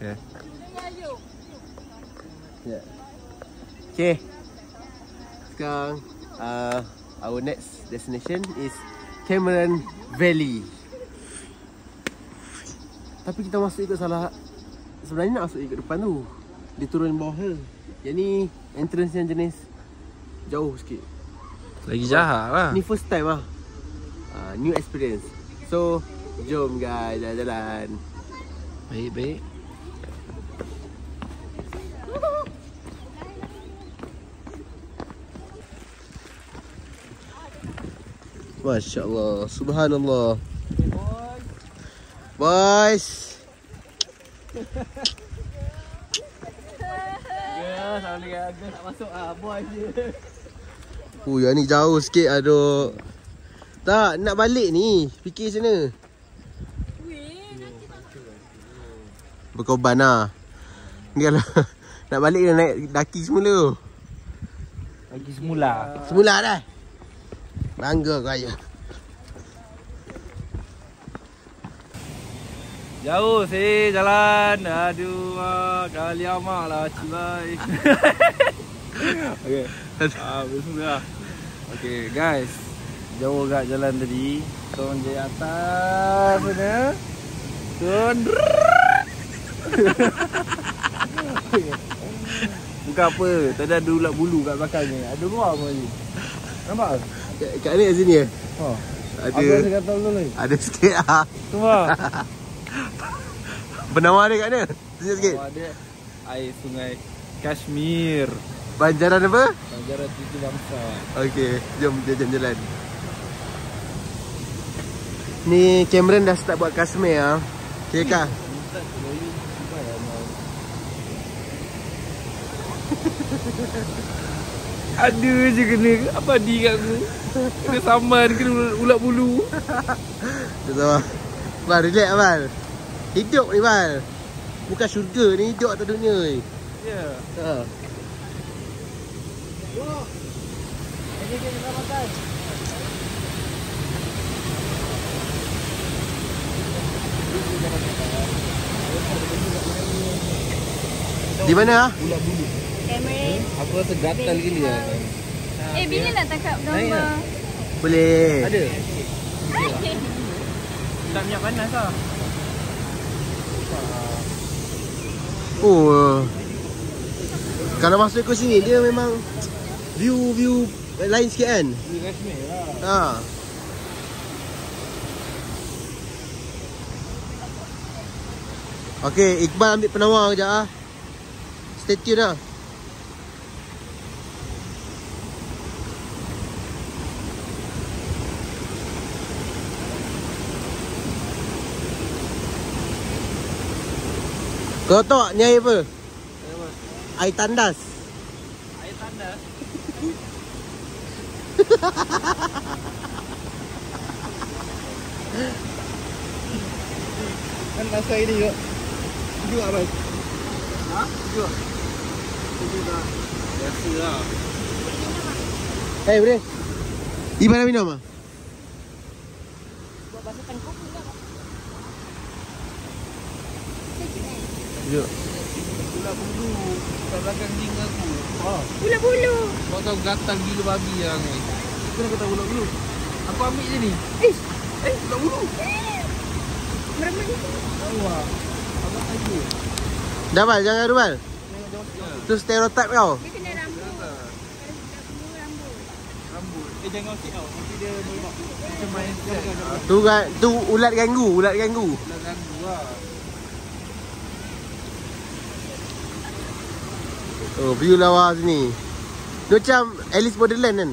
Yeah. Yeah. Okay. Sekarang our next destination is Cameron Valley. Tapi kita masuk ikut salah. Sebenarnya nak masuk ikut depan tu. Dia turun bawah tu. Yang ni entrance yang jenis jauh sikit. Lagi jahat lah. Ni first time lah. New experience. So jom guys jalan-jalan. Baik. Masya Allah, subhanallah. Boys. Ya, sama dengan Agus nak masuk boys je. Yang ni jauh sikit aduh. Tak, nak balik ni. Fikir macam mana? Berkorban lah. Ni kalau nak balik kena naik daki semula. Lagi semula. Semula dah. Bangga kau ayah. Jauh sih jalan. Aduh, kali amak lah cibai. Okay. Bismillah. Okay guys, jauh agak jalan tadi. Turun di atas sana. Turun. Bukan apa, tadi ada ulat bulu kat belakang ni. Ada luar pun lagi. Nampak ke? Kat ni kat sini ya? Ada. Apa saya kata dulu ni? Ada sikit lah. Semua. Penawar dia kat mana? Tunjuk sikit. Ada air sungai Kashmir. Banjaran apa? Banjaran Tujuh Bangsa. Okey, jom kita jalan. Ni Cameron dah start buat Kashmir ah. Okay kah? Ada je kena apa di kat aku. Kena saman, kena ulat bulu. Tak tahu. Bal, relax Bal. Hidup ni Bal. Bukan syurga ni, hidup atas dunia ni. Ya. Ha. Kita makan. Di mana ah? Ulat bulu. Cameron. Aku rasa gatal gila lah. Bila nak tangkap gambar? Boleh. Ada. Tak minyak panas lah. Oh. Kalau masuk ke sini dia memang view lain sikit kan? Di Kashmir lah. Ha. Okey, Iqbal ambil penawar kejap ah. Stay tune lah. Kau tahu tak ni air apa? Air tandas. Air tandas. Kan rasa ini juga. Juga apa? Ha? Juga. Juga. Biasa lah. Eh, boleh? Iban nak minum ah? Buat basuh tangkap juga. Jom. Ulat bulu kat belakang ding aku. Ulat bulu. Kau tahu gatal gila babi yang ni. Kenapa kau tahu ulat bulu? Aku ambil je ni. Ulat bulu. Meremang ni. Tahu lah. Abang lagi. Dah Bal, jangan Rubal. Tu stereotip kau. Dia kena rambut. Kena rambut. Rambut. Jangan okey tau. Nanti dia merebak. Macam main Tu ulat ganggu, ulat ganggu. Ulat ganggu lah. Oh, view lawa sini. Dia macam Alice Borderland kan?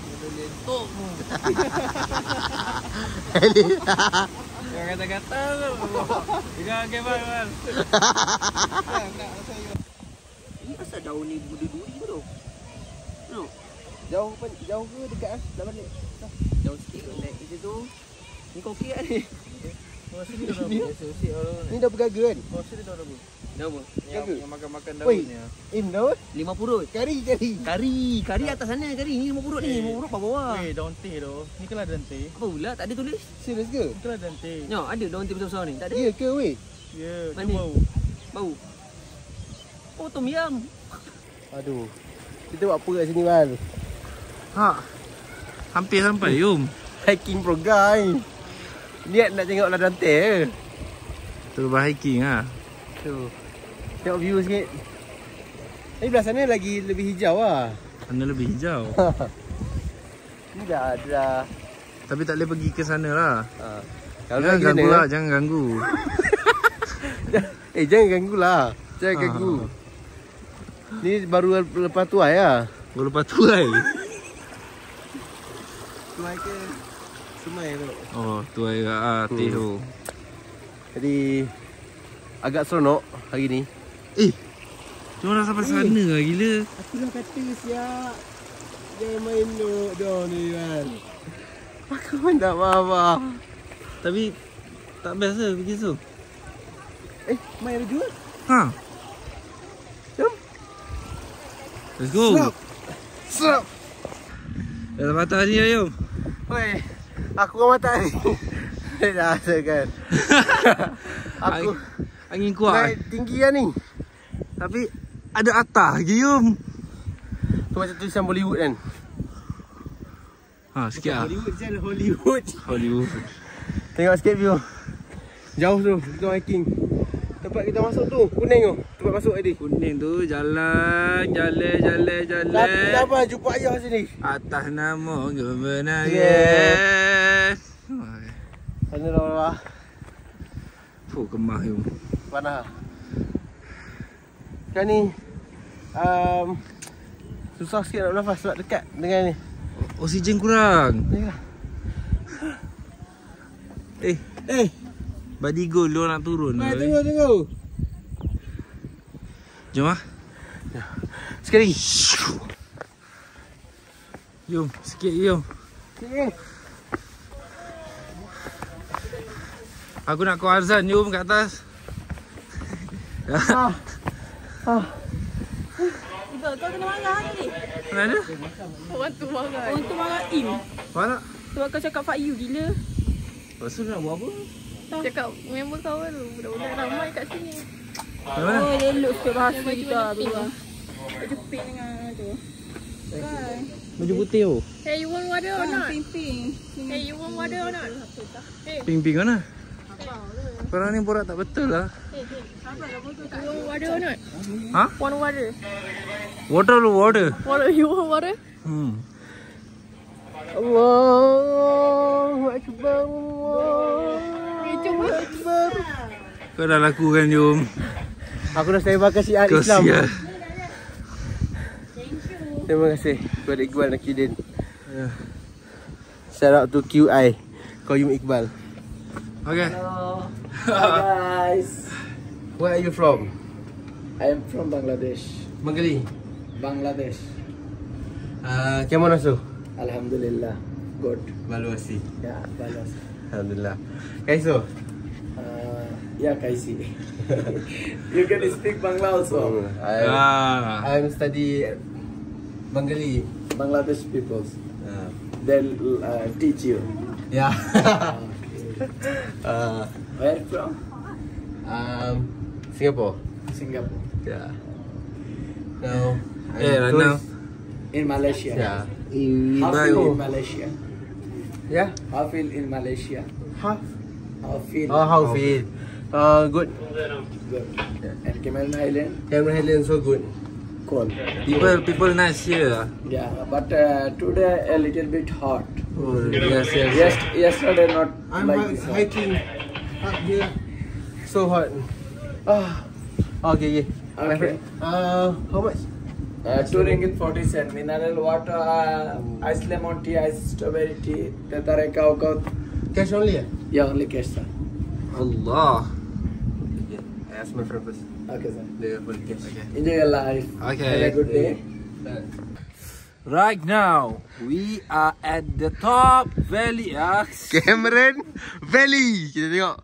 Ada lentok mu. Alice. Jangan kata-kata tu. Jangan kemal mal. Tak saya. Ini asal daun ni berduri ke tu? No. Jauh ke dekat ah? Dah balik. Jauh sikit naik ke situ. Ni kau okey tak ni? Oh, sini dah apa? Ni dah bergaga kan? Oh, sini dah apa? Dah apa? Jaga. Yang makan-makan Woi, daun ni. daun? 5 purut. Kari. Atas sana kari. Ni 5 purut ni. 5 purut kat bawah. Weh, daun teh tu. Ni kan daun teh. Apa pula? Tak ada tulis. Serius ke? Ni kan daun teh. Tengok ada daun teh besar-besar ni. Tak ada. Ya ke weh? Ya, Mandi. bau. Bau. Oh, tom yum. Aduh. Kita buat apa kat sini, Val? Ha. Hampir sampai, Yum. Hiking pro guy. Niat nak tengok ladang teh. Terus hiking ah. Tu. Tengok view sikit. Ni belah sana lagi lebih hijau lah. Mana lebih hijau. Ni dah. Tapi tak boleh pergi ke sana lah. Kalau Jangan lagi ganggu sana, lah, jangan ganggu. jangan ganggu lah. Jangan ganggu. Ni baru lepas tuai lah. Gua lepas tuai. Tuai ke Semai tu. Oh, tuai ke teh tu. Jadi agak seronok hari ni. Cuma dah sampai sana lah gila. Aku dah kata siap. Jangan main dok ni kan. Aku pun tak apa-apa. Tapi tak best lah pergi tu. Main ada juga. Ha. Jom. Let's go. Serap. Dah patah ni Ayum. Oi, aku orang mata ni. Dah rasa kan. Aku Angin kuat. naik tinggi lah ni. Tapi ada atas lagi Yum. Tu macam tulisan Bollywood kan. Ha, sikit lah. Hollywood je lah, Hollywood. Hollywood. Tengok sikit view. Jauh tu, kita hiking. Tempat kita masuk tu, kuning tu. Tempat masuk tadi. Kuning tu jalan. Kenapa jumpa ayah sini? Atas nama kebenaran. Sana lah. Fuh, kemah Yum. Panas. Kan ni susah sikit nak nafas sebab dekat dengan ni. Oksigen kurang. Body goal lu nak turun. Tunggu. Jom ah. Sekali. Yum, sikit Yum. Aku nak call azan Yum kat atas. Kau kena marah tadi. Mana ada? Orang tu marah Im. Mana? Sebab kau cakap Pak Yu gila. Lepas tu nak buat apa? Cakap member kau tu. Budak-budak ramai kat sini. Mana? Oh, elok sikit bahasa kita tu. Baju pink dengan tu. Kan. Baju putih tu. Hey, you want water or not? Pink. Hey, you want water or not? Hey, Ping-ping mana? Korang ni borak tak betul lah. you want water or not? Ha? Want water? Water lu water. Water, you want water? Allahu Akbar. Allahu Akbar. Kau dah lakukan Yum. Aku dah sembah kasih Kau Islam. sial. Terima kasih kepada Iqbal Nakidin. Shout out to QI Qayyum Iqbal. Okay. Hi guys, Where are you from? I am from Bangladesh. Bengali. Bangladesh. Kemana so? Alhamdulillah, good. Balu asi. Yeah, balas. Alhamdulillah. Kaiso? Yeah, Kaisi. You can speak Bangla also. I'm study Bengali. Bangladesh people, they'll teach you. Yeah. Where from? Singapore. Singapore. Yeah. Now. Right now. In Malaysia. Yeah. How feel in Malaysia? Yeah. How feel in Malaysia? How? How feel? How feel? Good. Good. And Cameron Island? Cameron Highland so good. Cold. People nice here. Yeah, but today a little bit hot. Oh, yes. Yesterday not I'm like this hot. hiking up here. So hot. Okay. My friend. How much? 2 ringgit 40 cents. Mineral water, ice lemon tea, ice strawberry tea, tetare cow. Cash only? Yeah, only cash, sir. Allah. I ask my friend first. Okay, sir. The full cash. Enjoy your life. Okay. Have a good day. Right now, we are at the top valley. Cameron Valley. Kita tengok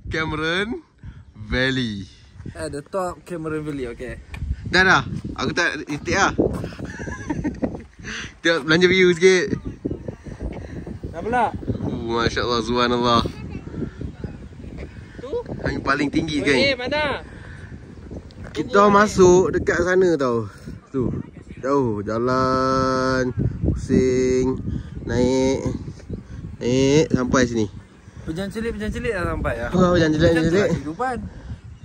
Cameron Valley. At the top Cameron Valley. Okay. Dah. Aku tak itik lah. Tengok belanja view sikit. Dah pula. Masya Allah, subhanallah. Tu? Angin paling tinggi kan. Mana? Kita masuk dekat sana tau. Tu. Jauh jalan pusing naik sampai sini. Hujan celik dah sampai ya. Hujan celik. Kehidupan.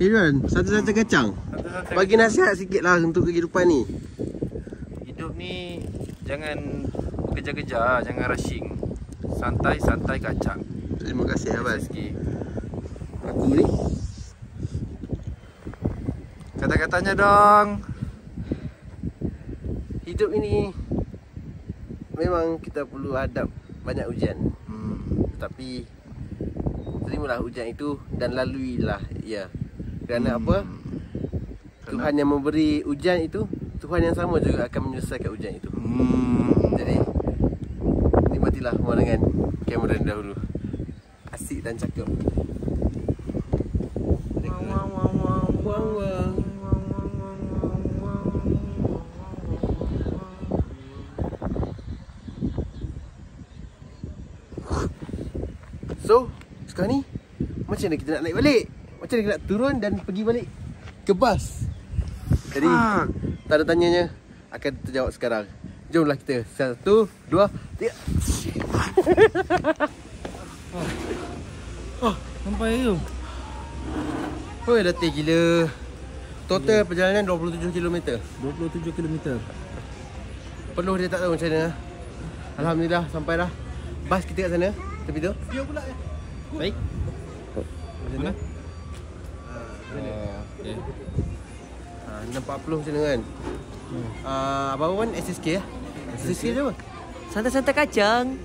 Hidupan satu-satu kacang. Bagi nasihat sikit lah untuk kehidupan ni. Hidup ni jangan kejar-kejar, jangan rushing. Santai-santai kacang. Terima kasih Abang. Sikit. Aku ni Kata-katanya dong. hidup ini memang kita perlu hadap banyak ujian. Tapi terimalah ujian itu dan laluilah ia. Kerana apa? Tuhan yang memberi ujian itu, Tuhan yang sama juga akan menyelesaikan ujian itu. Jadi nikmatilah pemandangan Cameron dahulu. Asik dan cakap. So, sekarang ni macam mana kita nak naik balik? Macam mana kita nak turun dan pergi balik ke bas? Jadi, tanda tanyanya akan terjawab sekarang. Jomlah kita. 1, 2, 3. Sampai tu. Oh, letih gila. Total perjalanan 27 km. 27 km. Penuh dia tak tahu macam mana. Alhamdulillah sampai dah. Bas kita kat sana. Tepi tu. Dia pula ya. Baik. Macam mana? Okay. 6.40 macam mana kan? Abang Wan SSK lah. SSK tu apa? Santai-santai kacang.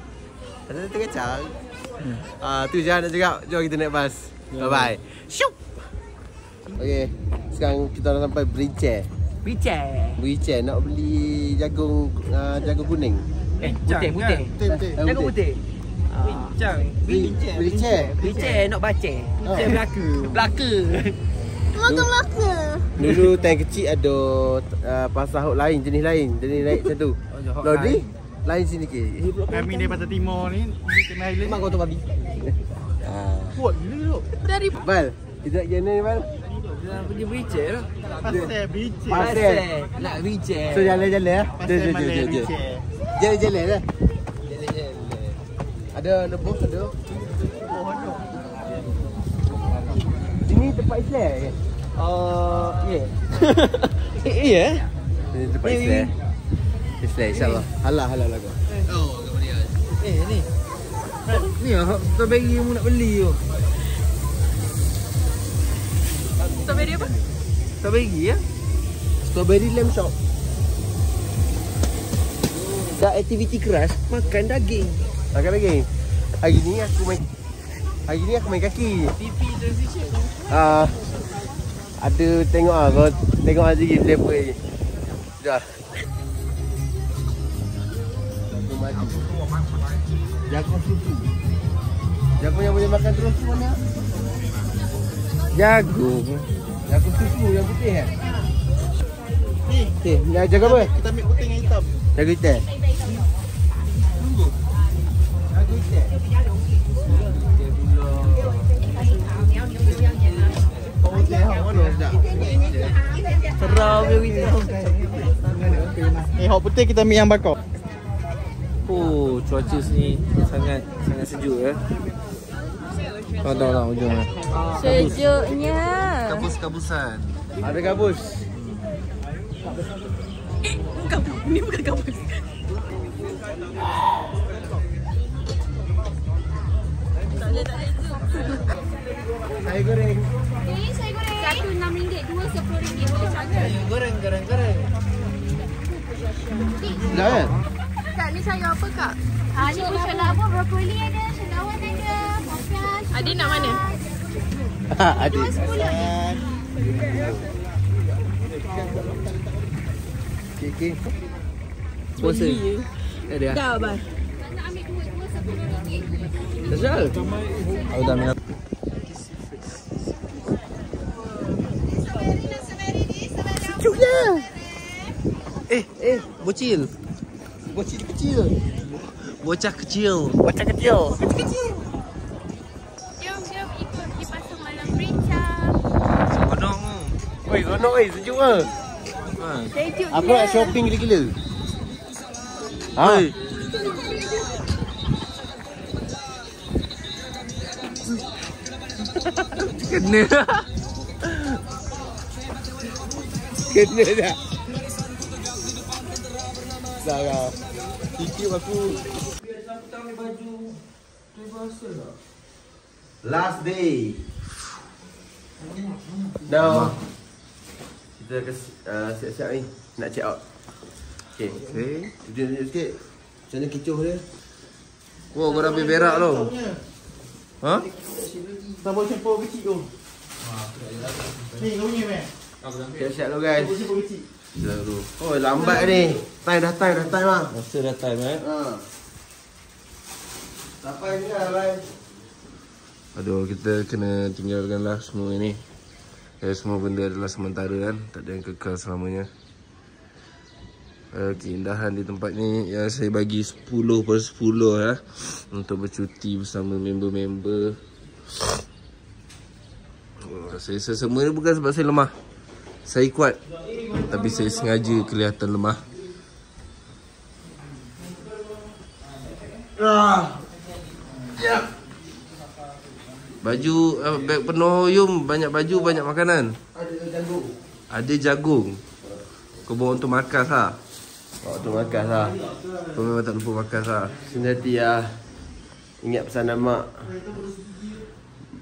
Santai kacang. Tu je nak cakap. Jom kita naik bas. Bye-bye. Syuk. Okay. Sekarang kita dah sampai Berinceh. Berinceh nak beli jagung kuning. Putih. Jagung putih. Bincang. Berinceh nak baca. Belaka. Makan belaka. Dulu time kecil ada pasar hok lain, jenis lain macam tu. Lori lain sini ke. Kami ni Pantai Timur ni di Kemah Highland. Mak kau tu babi. Kuat gila tu. Dari Bal, kita nak mana ni Bal? Jangan pergi Berinceh lah. Pasir. nak bincang. So jalan-jalan lah. Jalan-jalan lah. Ada bos ada. Ini tempat Islam ke? Ya. Ya. Ini tempat Islam. Islam insya-Allah. Halal lah kau. Ni. Ni strawberry yang mu nak beli tu. Strawberry apa? Strawberry ya? Strawberry lamb shop. Dah aktiviti keras, makan daging. Makan lagi. Hari ni aku main kaki. PP transition. Ada tengok kau tengok lagi flavor ni. Dah. Jagung susu. Jagung yang boleh makan terus tu mana? Jagung Susu yang putih kan? Ni, jagung apa? Kita ambil putih dengan hitam. Jagung hitam. Jagung hitam. Seram dia hitam. Hot putih kita ambil yang bakar. Oh, cuaca sini sangat sejuk ya. Kau tahu lah ujungnya. Sejuknya. Kabus-kabusan. Ada gabus. Ini bukan kabus. Tak boleh Saya goreng. Saya goreng. Satu RM6, dua RM10. Boleh charge. Goreng. Dah kan? Kak, ni sayur apa kak? Ni pun syalaba, brokoli ada, syalawan ada, popiah. Adik nak mana? Adik. Okay. Sponsor. Ada. Dah abang. Nak ambil dua RM10. Asal? Aku dah minat. Cuknya. Bocil. Bocil kecil. Bocah kecil. Jom ikut pergi pasar malam Berincah. Weh, seronok weh, sejuk ke? Sejuk Aku nak shopping gila-gila. Ha? Kena. Kena dah. Sarah. Titip aku. Biar sampai tahu baju. Tu bahasa tak? Last day. Now kita siap-siap ni nak check out. Okay. Tunjuk sikit. Macam mana kecoh dia? Wah, kau dah ambil berak tu. Ha? Sama campur kecil tu. Ni kau punya meh. Siap-siap tu guys. Dah tu. Oh, lambat ni. Dah time lah. Masa dah time Ha. Sampai ni lah bye. Aduh, kita kena tinggalkanlah semua ni. Semua benda adalah sementara kan. Tak ada yang kekal selamanya. Keindahan di tempat ni yang saya bagi 10/10 lah. Untuk bercuti bersama member-member. Saya semua ni bukan sebab saya lemah. Saya kuat. Tapi saya sengaja kelihatan lemah. Baju beg penuh Yum, banyak baju, banyak makanan. Ada jagung. Kau bawa untuk markas lah. Bawa untuk markas lah. Kau memang tak lupa markas lah. Senanti lah. Ingat pesanan mak.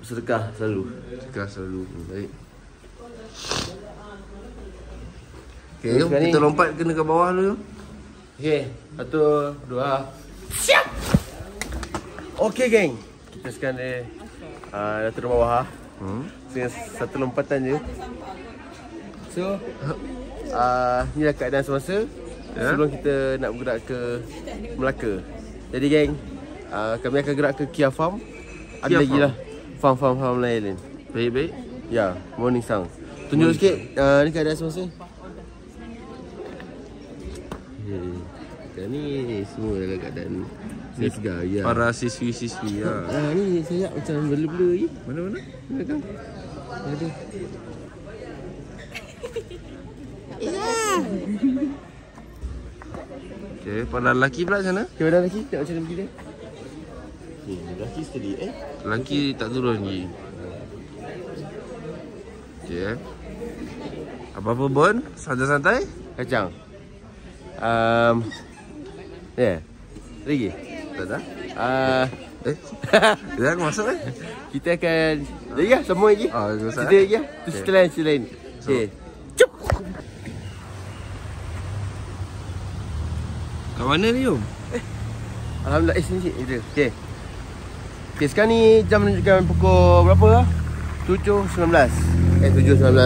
Sedekah selalu. Sedekah selalu. Baik. Okay, Yum, kita ni lompat kena ke bawah dulu. Okay, 1, 2. Siap! Okay geng. Kita sekarang dah turun bawah. Dengan satu lompatan je. So inilah keadaan semasa sebelum kita nak bergerak ke Melaka. Jadi geng, kami akan gerak ke Kia Farm. Ada Kia lagi Farm? lah farm lain. Baik-baik. Ya, morning sound. Tunjuk sikit ni keadaan semasa. Sekarang ni semua dalam keadaan segar ya. Para siswi-siswi lah. Ni saya macam blur-blur je. Mana-mana? Belakang. Ada. Okay, para lelaki pula macam mana? Okay, badan lelaki tengok macam mana pergi dia. Lelaki steady Lelaki tak turun lagi. Okay. Apa-apa Bon? Santai-santai? Kacang. Lagi? Tak dah? Dah aku masuk Kita akan lagi lah, sambung lagi. Cerita lagi lah. Tu cerita lain. Okay. Cup. Kat mana ni Yum? Alhamdulillah sini cik. Okay. Okay, sekarang ni jam menunjukkan pukul berapa lah? 7.19. 9.19.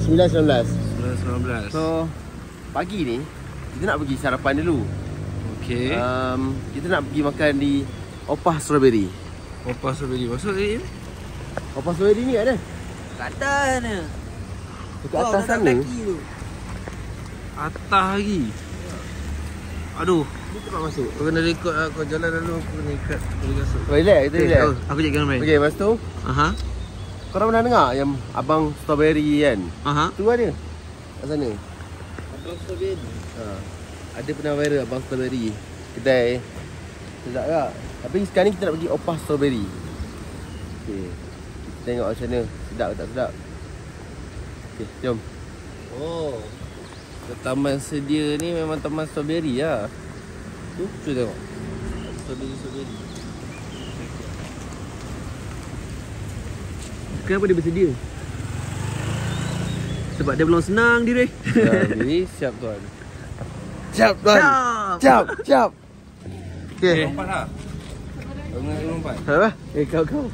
9.19. So pagi ni kita nak pergi sarapan dulu. Okay. Kita nak pergi makan di Opah Strawberry. Opah Strawberry. Masuk ni? Opah Strawberry ni kat mana? Kat atas ni. Dekat atas sana. Atas lagi. Aduh, Ni tempat masuk. kau kena rekod lah. Kau jalan dulu, aku kena ikat. Boleh masuk. Relax, kita relax. Aku cek gambar. Okey, lepas tu Aha. korang pernah dengar yang Abang Strawberry kan? Aha. Tu ada kat sana. Abang Strawberry. Ada pernah viral Abang Strawberry. Kedai sedap tak? Tapi sekarang ni kita nak pergi Opah Strawberry. Okey. Tengok macam mana. Sedap ke tak sedap? Okey, jom. Oh, taman sedia ni memang taman strawberry lah. Tu tengok. Strawberry. Kenapa dia bersedia? Sebab dia belum senang diri. Jadi siap tuan. Siap tuan. Siap. Okey. Lompat lah. Kau nak lompat? Apa? Kau.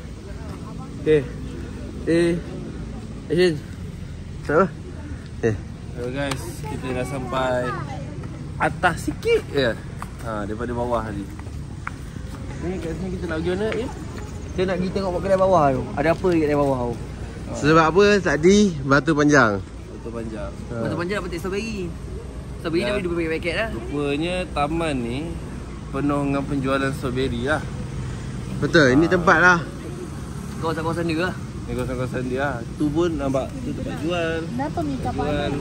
Okey. Action. Siapa? Hello guys, kita dah sampai atas sikit je. Daripada bawah tadi. Ni kat sini kita nak pergi mana ya? Kita nak pergi tengok kedai bawah tu. Ada apa dekat kedai bawah tu? Sebab apa tadi Batu Panjang. Betul panjang. Masa panjang nak petik strawberry. Strawberry dah beli paket dah. Rupanya taman ni penuh dengan penjualan strawberry lah. Betul, ini tempat lah. Kawasan-kawasan dia lah. Ni kawasan-kawasan dia. Tu pun nampak tu tempat jual. Kenapa minta Jual.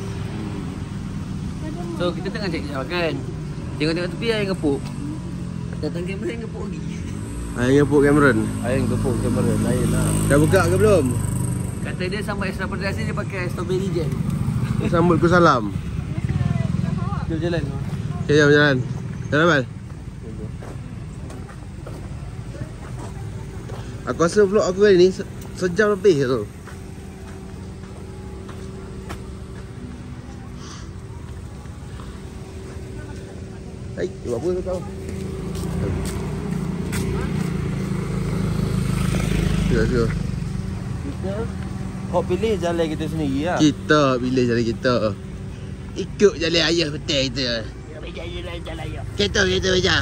So kita tengah cek kan. Tengok-tengok tepi air ngepuk. Datang kamera yang ngepuk lagi. Air ngepuk Cameron. Air gepuk kamera lain lah. Dah buka ke belum? Kata dia sama extra pedas ni dia pakai strawberry jam. Sambut ku salam. Jom jalan. Okay, jom jalan. Jalan Bal. Aku rasa vlog aku kali ni sejam lebih tu. Hai, buat apa tu kau? Sure. Kita kau pilih jalan kita sendiri lah. Kita pilih jalan kita. Ikut jalan ayah betul kita. Jalan ayah. Kita baca.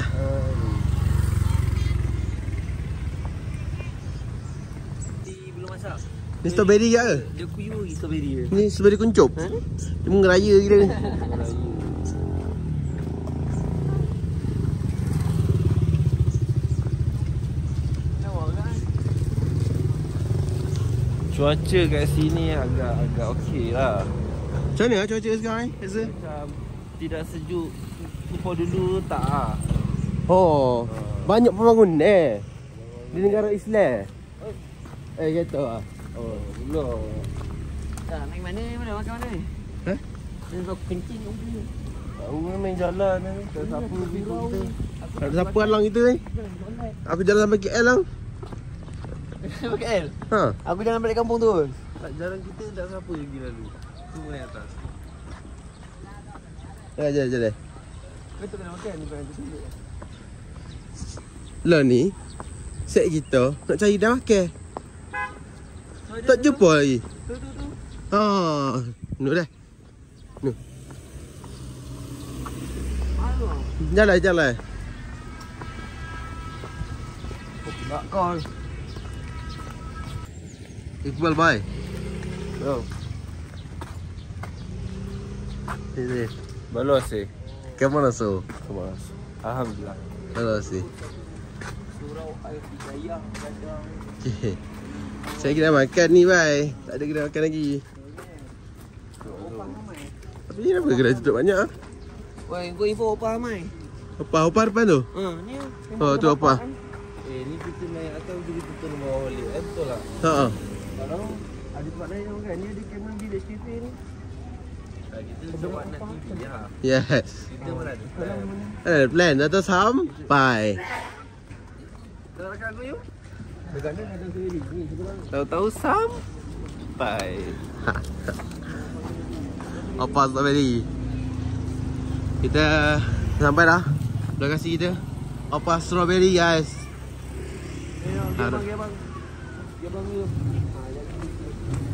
Belum masak. Ni strawberry ke? Dia kuyu lagi strawberry dia. Ni strawberry kuncup. Dia mengeraya gila ni. Cuaca kat sini agak okey lah. Macam mana cuaca sekarang ni? Macam tidak sejuk Kupau dulu tak lah. Oh, banyak pembangunan di negara Islam. Kata lah. Oh, belum. Tak, main mana ni? Mana makan mana ni? Hah? Dia kau kencing kat sini. Tahu main jalan ni. Tak siapa bingung kita. Tak ada siapa halang kita ni. Aku jalan sampai KL lang. Pakai L. Ha. Aku jangan balik kampung tu. Tak jalan kita tak siapa yang pergi lalu. Tu naik atas. Jalan. Kau tak kena makan ni bukan tu sini. Lah ni set kita nak cari dah makan. Tak jumpa lagi. Tu. Ha. Nu dah. Nu. Jalan. Tak call. Iqbal bhai. Oh, Ini. balos eh. Kemana so? Balos. Alhamdulillah. Kalau sih. Surau air hidayah gadang. Okay. Saya kena makan ni bhai. Tak ada kena makan lagi. Tapi ni kenapa kena tutup banyak ah? Woi, kau info apa mai? Apa depan tu? Ni. Oh, tu apa? Ni kita naik atas jadi kita bawah balik. Betul lah. Ha. Kalau ada tempat lain kan ni ada kamera village cafe ni. Kita buat nak TV lah. Yes. Kita mana ada plan. Ada plan atau sampai. Kalau rakan aku yuk. Dekat ni ada sendiri. Ni sekarang. Tahu-tahu sampai. Apa strawberry? Kita sampai dah. Lokasi kita. Apa strawberry guys? Bang.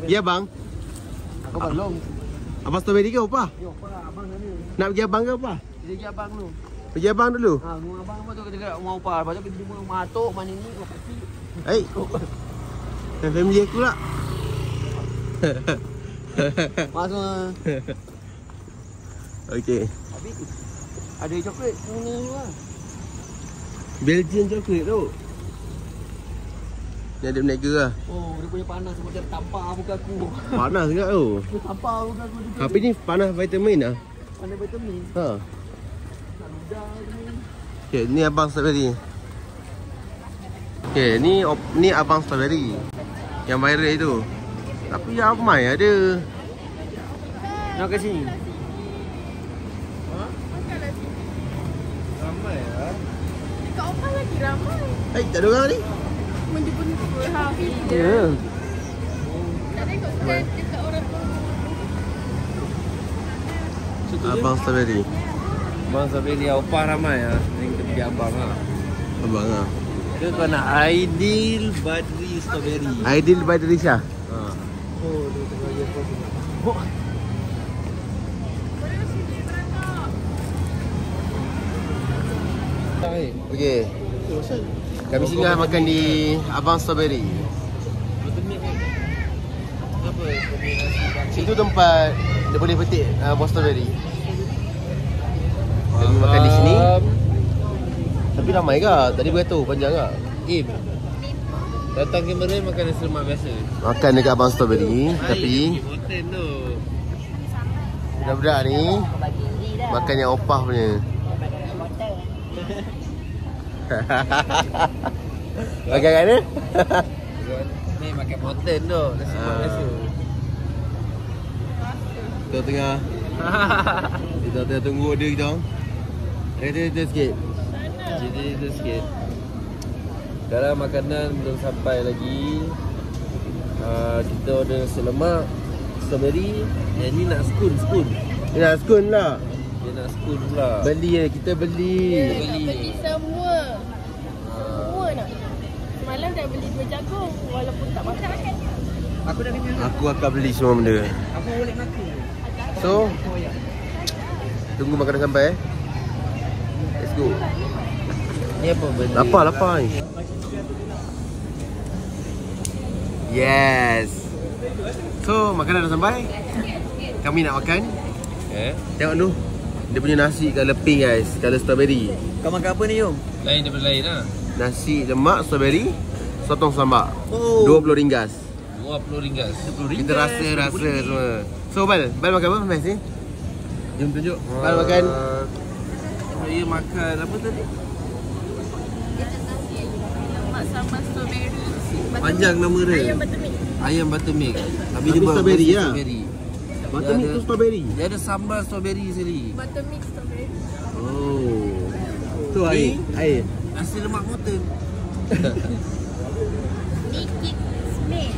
Ya bang. Aku belum. Apa strawberry ke apa? Yo, apa abang tadi? Nak pergi abang ke apa? Dia pergi abang tu. Pergi abang dulu. Ha, rumah abang apa tu dekat rumah upah. Lepas tu kita jumpa rumah atuk mana ni kau kecil. Hai. Dan family aku lah. Masuk. Okey. Habis ada coklat mana tu lah. Belgian chocolate tu. Ni ada berniaga lah. Oh, dia punya panas macam tampar muka aku. Panas juga tu. Dia tampar muka aku. Tapi ni panas vitamin lah. Panas vitamin. Ha. Tak ludah ni. Okay, ni abang strawberry. Okay, ni abang strawberry. Yang viral itu. Tapi ramai ada. Nak kat sini. Ramai lah. Dekat Opal lagi ramai. Hai, tak ada orang ni? Menjemput Hafiz je. Ya. Tak tengok dekat orang tu. Abang strawberry. Bang sampai dia opah ramai lah. Ni kita pergi abang lah. Abang lah. Ke kau nak Aidil Badri Strawberry. Aidil Badri Shah. Ha. Oh, dia tengah dia apa tu. Okey. Kami singgah makan di Abang Strawberry. Situ tempat dia boleh petik buah strawberry. Kami makan di sini. Tapi ramai ke? Tadi beratur panjang ke? Datang kamera makan nasi lemak biasa. Makan dekat Abang Strawberry. Tapi Hotel tu. budak-budak ni makan yang opah punya. Makan kat mana? Ni makan hotel tu. Nasi lemak biasa. Kita tengah kita tengah tunggu dia kita. Cerita sikit. Cerita sikit. Sekarang makanan belum sampai lagi. Kita order nasi lemak, strawberry. Yang ni nak spoon. Dia nak skun lah. Dia nak spoon pula. Beli je, kita beli. Beli semua. Semua nak. Semalam dah beli 2 jagung walaupun tak makan. Aku dah kenyang. Aku akan beli semua benda. Aku boleh makan. So, tunggu makanan sampai Let's go. Ni apa benda? Lapar ni. Yes. So, makanan dah sampai. Kami nak makan. Tengok dulu. Dia punya nasi kat leping guys. Color strawberry. Kau makan apa ni, Yom? Lain daripada lain lah. Nasi lemak strawberry, sotong sambal. Oh. RM20. RM20. Kita rasa semua. So, Bal makan apa best ni? Jom tunjuk. Bal makan Saya makan apa tadi? Lemak sama strawberry. Panjang nama dia. Ayam buttermilk. Ayam buttermilk. Tapi strawberry lah. Strawberry. buttermilk tu strawberry. Dia ada sambal strawberry sekali. Buttermilk strawberry. Oh. Tu air. Nasi lemak mountain. Nikit smell.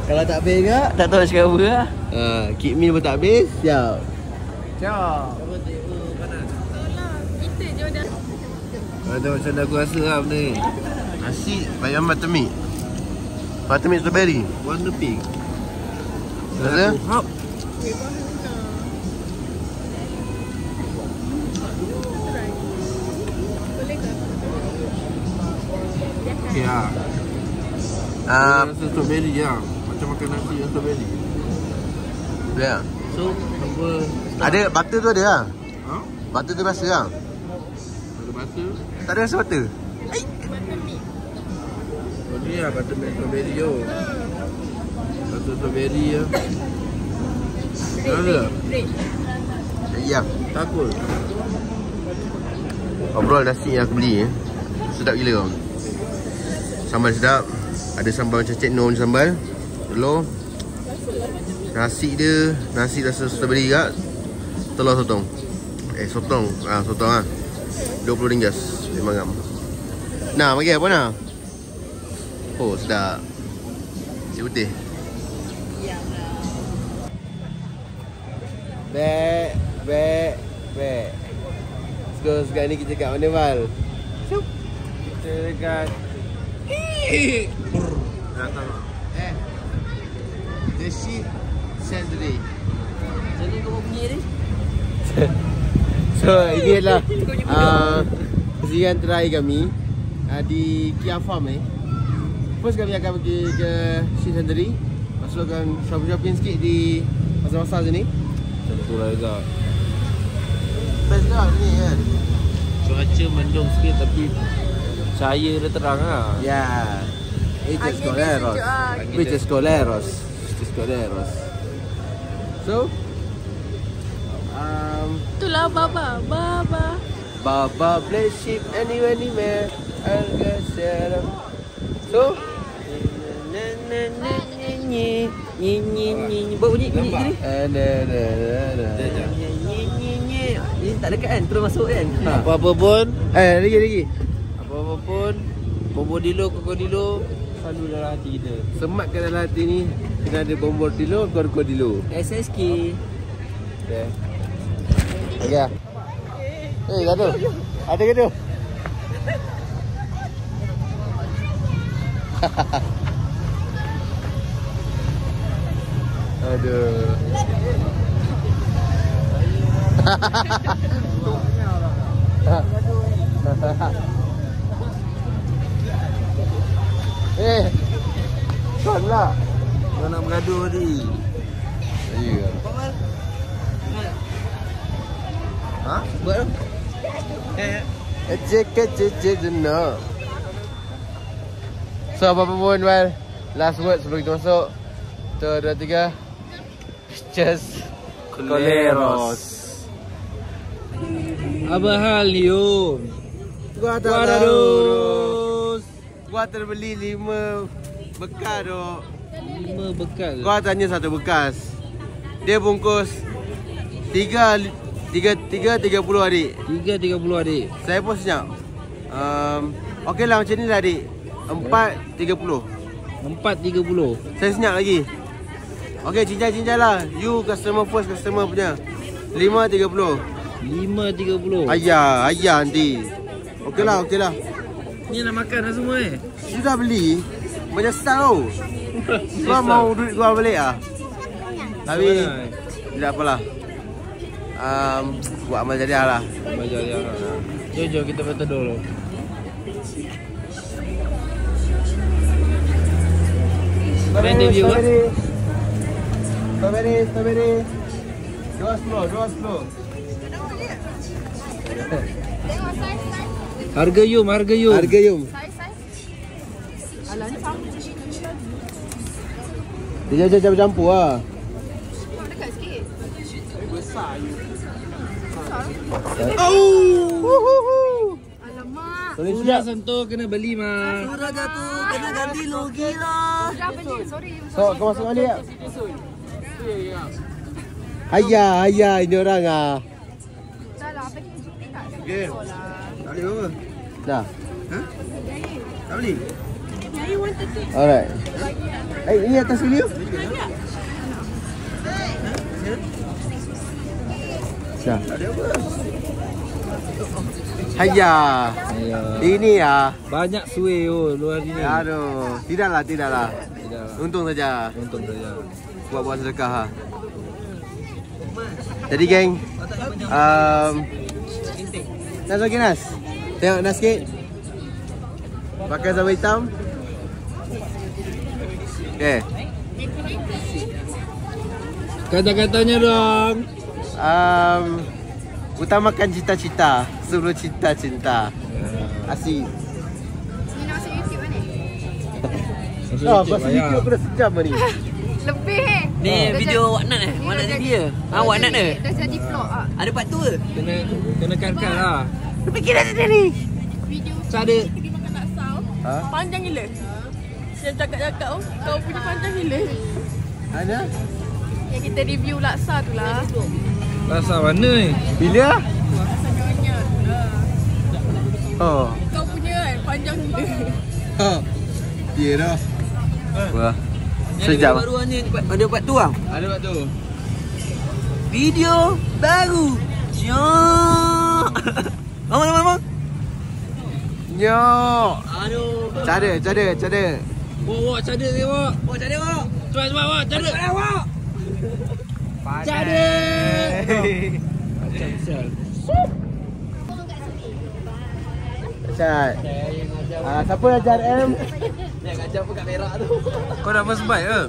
Kalau tak habis ke, tak tahu nak cakap apa lah. Keep meal pun tak habis. Siap. Ciao. Kita je dah. Ada macam dah aku rasa lah benda ni. Nasi ayam buttermilk. Buttermilk strawberry. Wonder pig. Rasa? Hop. Okay lah. Rasa strawberry lah. Macam makan nasi yang strawberry. Ya. So, apa? Ada butter tu ada lah. Ha? Butter tu biasa lah. Ada butter. Tak ada rasa butter. Oh ni lah buttermilk strawberry yo. Rasa strawberry ya. Ada? Ya. Takut. Overall nasi yang aku beli sedap gila tau. Sambal sedap. Ada sambal macam cik non sambal. Telur. Nasi dia, nasi rasa strawberry kat. Telur sotong. Sotong. Sotong lah. RM20. Memang ngam. Nah, bagi apa nak? Oh, sedap. Nasi putih. Bek. Let's go. Sekarang ni kita kat mana, Val? Kita dekat The Sheep Saturday. Jadi kau mau bunyi ni? So, ini adalah persediaan terakhir kami di Kia Farm First kami akan pergi ke Sheep Saturday. Masukkan shopping sikit di pasar-pasar sini. Tentu lah juga. Best lah ni kan. Cuaca mendung sikit tapi cahaya dia terang lah. Ya. It's Escoleros. Which Escoleros? Escoleros. So, Itulah Baba. Baba play sheep anywhere I'll get set up. So, Buat bunyi tadi. Ni tak dekat kan? Terus masuk kan? Apa-apa pun, lagi. apa-apa pun, Bombodilo, Krokodilo selalu dalam hati kita. Sematkan dalam hati ni kena ada Bombodilo, Krokodilo. SSK. Okay. Okay. Gaduh. Ada gaduh. Aduh. Son lah. Kau nak bergaduh tadi. Ya. Ha? Buat tu. Ejek no. So apa-apa pun Wan, last word sebelum kita masuk. 1, 2, 3. Cheers. Coleros. Apa hal Yum? Gua tak tahu. Gua terbeli 5 bekas dok. 5 bekal. Gua tanya 1 bekas. Dia bungkus 3 30 adik. 3.30 adik. Saya pun senyap. Okey lah macam ni lah adik. 4.30. 4.30. Saya senyap lagi. Okey cincai lah. You customer first customer punya. 5.30. 5.30. Ayah nanti. Okey lah. Ni nak makan dah semua Sudah beli. Banyak style tau. Gua mau duit gua balik ah. Tapi tidak apalah. Buat amal jariah lah. Baca dia. Jom kita betul dulu. Main review ah. Strawberry. 2 10. Harga Yum. Harga Yum. Alah ni sama. Dia campur lah. Dekat sikit. Alamak. Sorry Sudah sentuh kena beli mah. Sudah jatuh, kena ganti logi lah. Dah beli. Sorry. So kau masuk balik tak? Ayah ini orang ah. Dah lah. Apa kita jumpa tak? Okey. Tak boleh apa? Dah. Tak boleh? Alright. Ini atas video? Dah. Hayya. Ini ya. Banyak suai luar sini. Aduh, tidaklah. Tidaklah. Untung saja. Untung saja. Buat sedekah ha. Jadi geng, Nas okey Nas? Tengok Nas sikit. Pakai sambal hitam. Okay. Kata-katanya dong. Utamakan cita-cita sebelum cinta-cinta. Asyik. Ni nak masuk YouTube kan ni? Pasal video aku dah sejam ni. Lebih Ni video Wak Nat Mana dia? Wak Nat Dah jadi vlog ah. Ada part 2 Kena kan lah. Fikir ada ni. Video Ada. kita makan laksau. Ha? Panjang gila. Yang cakap-cakap kau punya panjang gila. Ada? Yang kita review laksa tu lah. Rasa mana ni? Bila? Laksa Nyonya tu lah. Oh. Kau punya kan panjang gila. Ha. Dia dah. Wah. Sejam. Baru ni ada part 2 bang. Ada buat tu. Video baru. Syok. Bang. Nyok. Aduh. Cara. Wak cadar dia wak. Oh, tak ada wak. Cepat wak cadar. Tak ada wak. Cadar. Macam sel. Cat. Siapa ajar M? Dia ajar pun kat Perak tu. Kau dah first bite ke?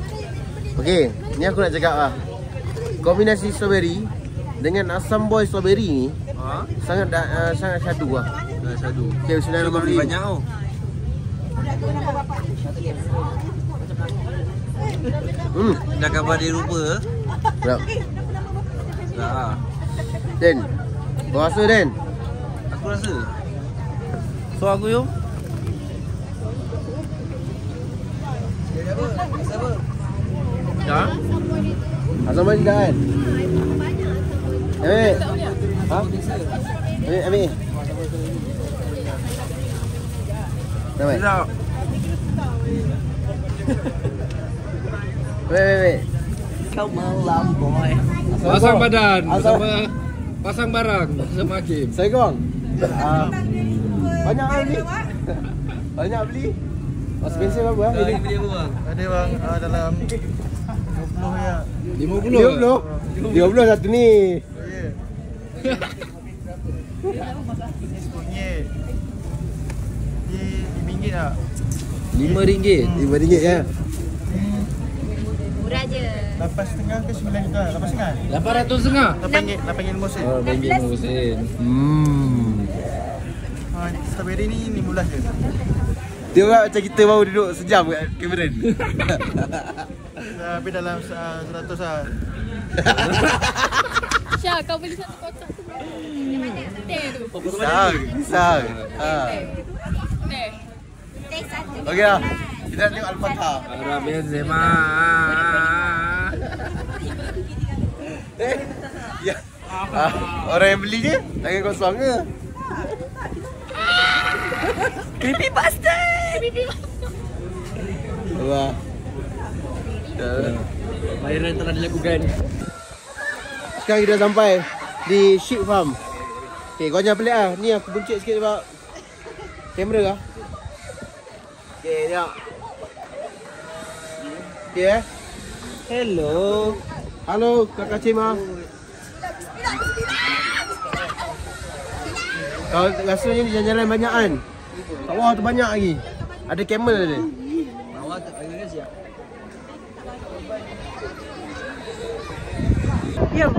Okey, ni aku nak cakap lah. Kombinasi strawberry dengan asam boy strawberry ni sangat syadu lah. Dah syadu. Okay, bismillahirrahmanirrahim. Banyak tau. Dah kabar dia rupa ke? Berap. Dah. Den. Kau rasa Den? Aku rasa. So aku Yum. Dah? Asam boy tidak kan? Ambil. Ha? Ambil. Nampak? Tidak. Wait. Kau melampoi. Pasang badan bersama pasang barang bersama Hakim. Saya kong. Banyak beli. Banyak beli. Mas Spencer berapa ah? Ini Beli apa bang? Ada bang dalam 50 ya. 50 50 satu ni. Ya. Punya. Di RM5 tak? RM5. RM5 ya. Murah je. 8.5 ke 9 juta? 8.5? 800 8.5 sen. Oh, RM5 sen. Hmm. Strawberry ni 15 je. Dia orang macam kita baru duduk sejam kat Cameron. Tapi dalam 100 lah. Syah, kau beli satu kotak tu. Teh tu. Pisang. Teh. Okey lah. Kita tengok Al-Fatah. Arah Benzema. Ya. Orang yang beli je tangan kosong ke? Creepy bastard. Wah. Bayaran telah dilakukan. Sekarang kita dah sampai di sheep farm. Okay, kau jangan pelik lah. Ni aku buncit sikit sebab kamera lah. Okay, tengok. Okay Hello. Halo, Kakak Cima. Kau rasanya ni jalan-jalan banyak kan? Kat bawah tu banyak lagi. Ada camel dia. Bawah tak payah siap. Diam.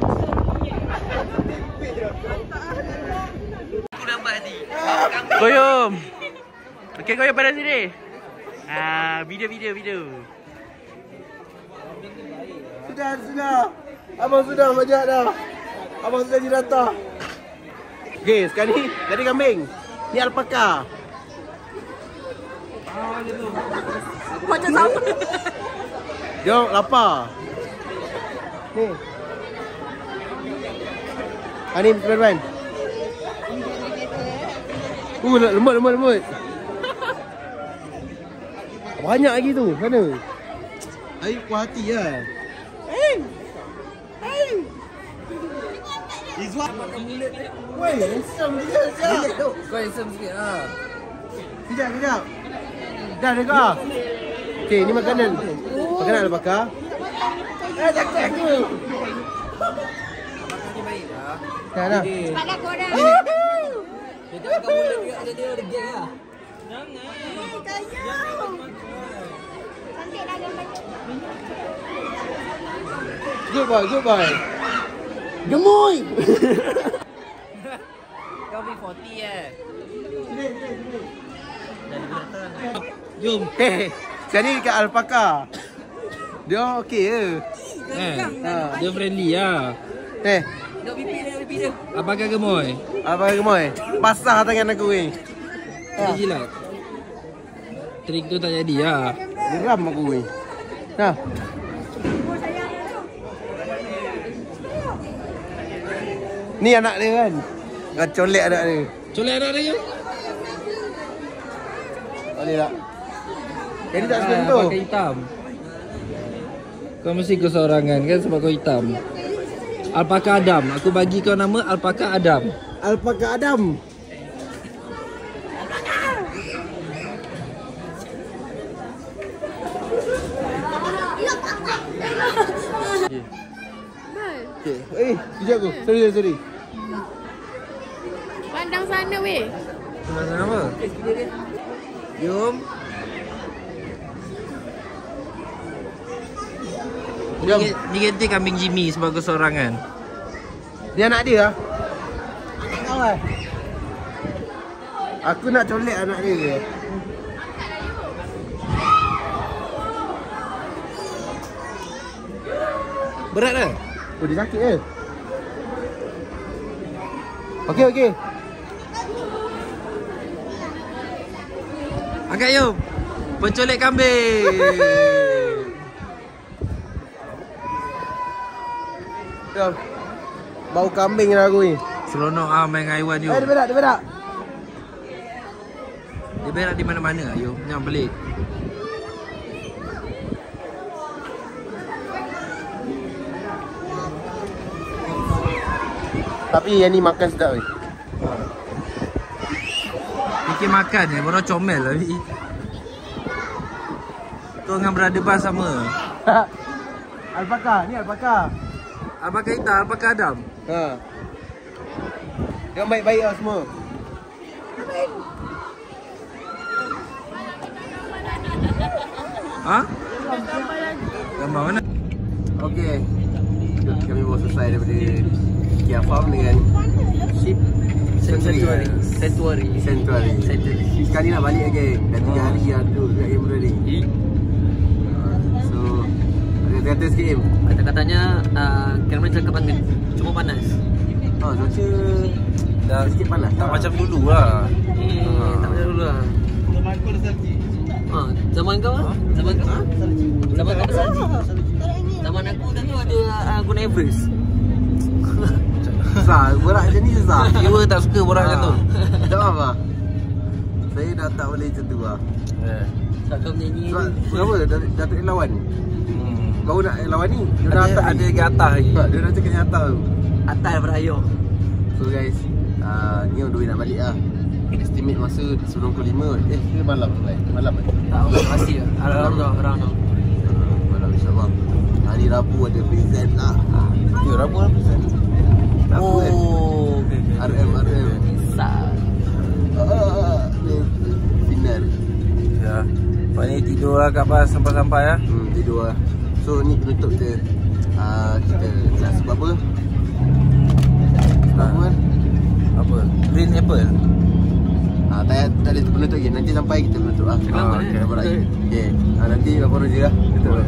Aku nampak tadi. Koyom. Okey, koyom pada sini. Video. Sudah. Abang sudah banyak dah. Abang sudah dirata. Okey, sekarang ni dari kambing. Ni alpaka. Macam sama. Dia lapar. Ni. Ni Superman. Lemut. Banyak lagi tu. Mana? Air puas hati lah. Izwan. Woi, handsome dia siap. Kau handsome sikit lah. Kejap. Dah dekat. Okey, ni makanan. Makanan alpaka. Cakap aku. Dah. Cepatlah korang. Dia tak pakai mulut juga, dia ada gag lah. Cantik dah gambar. Good boy. Gemoy. Kau beli 40 Jom. Sekarang ni dekat alpaka. Dia okey ke? Dia friendly lah. Tengok pipi dia. Apakah gemoy? Abang gemoy. Basah tangan aku ni. Dia jilat. Trik tu tak jadi lah. Geram aku ni. Nah. Ni anak dia kan. Kau colek anak dia. Colek anak dia. Boleh tak? Jadi tak sebenarnya tu. Pakai hitam. Kau mesti keseorangan kan sebab kau hitam. Alpaka Adam. Aku bagi kau nama Alpaka Adam. Alpaka Adam. Okay. Kejap aku. Sorry. Pandang sana weh. Mana nama? Jom. Ni ganti kambing Jimmy sebab keseorangan. Dia anak dia lah. Tahu lah. Aku nak colek anak dia ke. Berat lah. Oh, dia sakit ke? Okey. Angkat Yum. Pencolek kambing. Jom. Bau kambing lah aku ni. Seronok ah main dengan haiwan Yum. Dia berak. Dia berak di mana-mana Yum. Jangan pelik. Tapi yang ni makan sedap ni. Fikir makan je, baru comel lah. Kau dengan brother bas sama. Alpaka, ni alpaka. Alpaka hitam, alpaka Adam. Ha. Dia baik-baik lah semua. Ha? Gambar mana? Okey. Kami baru selesai daripada Kia Farm dengan sheep. Sanctuary. Sekarang ni nak balik lagi. Dah 3 hari dah duduk kat Canberra ni. So kata sikit Im. Kata-katanya Cameron cakap cuma panas. Cuaca Dah sikit panas. tak macam dulu lah. Tak macam dulu lah. Zaman kau ah? Zaman kau? Zaman kau salji. Zaman aku dulu ada guna Everest. Susah, borak macam ni susah. Jiwa tak suka borak macam tu. Tak apa. Saya dah tak boleh macam tu lah. Sebab kau menyanyi Sebab kenapa? Datuk lawan. Baru nak lawan ni. Dia dah Ada atas lagi atas lagi. Dia dah cakap yang atas tu. atas berayo. So guys, ni on the way nak balik lah. Estimate masa 95. Dia malam kan? Malam kan? Tak masih around Malam insyaAllah. Hari Rabu ada present lah. Ya, Rabu lah present. Rabu kan? okay. RM. Sah. Final. Ya. Lepas ni tidur lah kat bas sampai-sampai lah. Tidur lah. So ni penutup kita. Kita nak sebab apa? Sebab apa kan? Apa? Green Apple. Tak ada penutup lagi. Nanti sampai kita penutup lah. Lama Okay. Nanti Bapak Roger lah. Betul.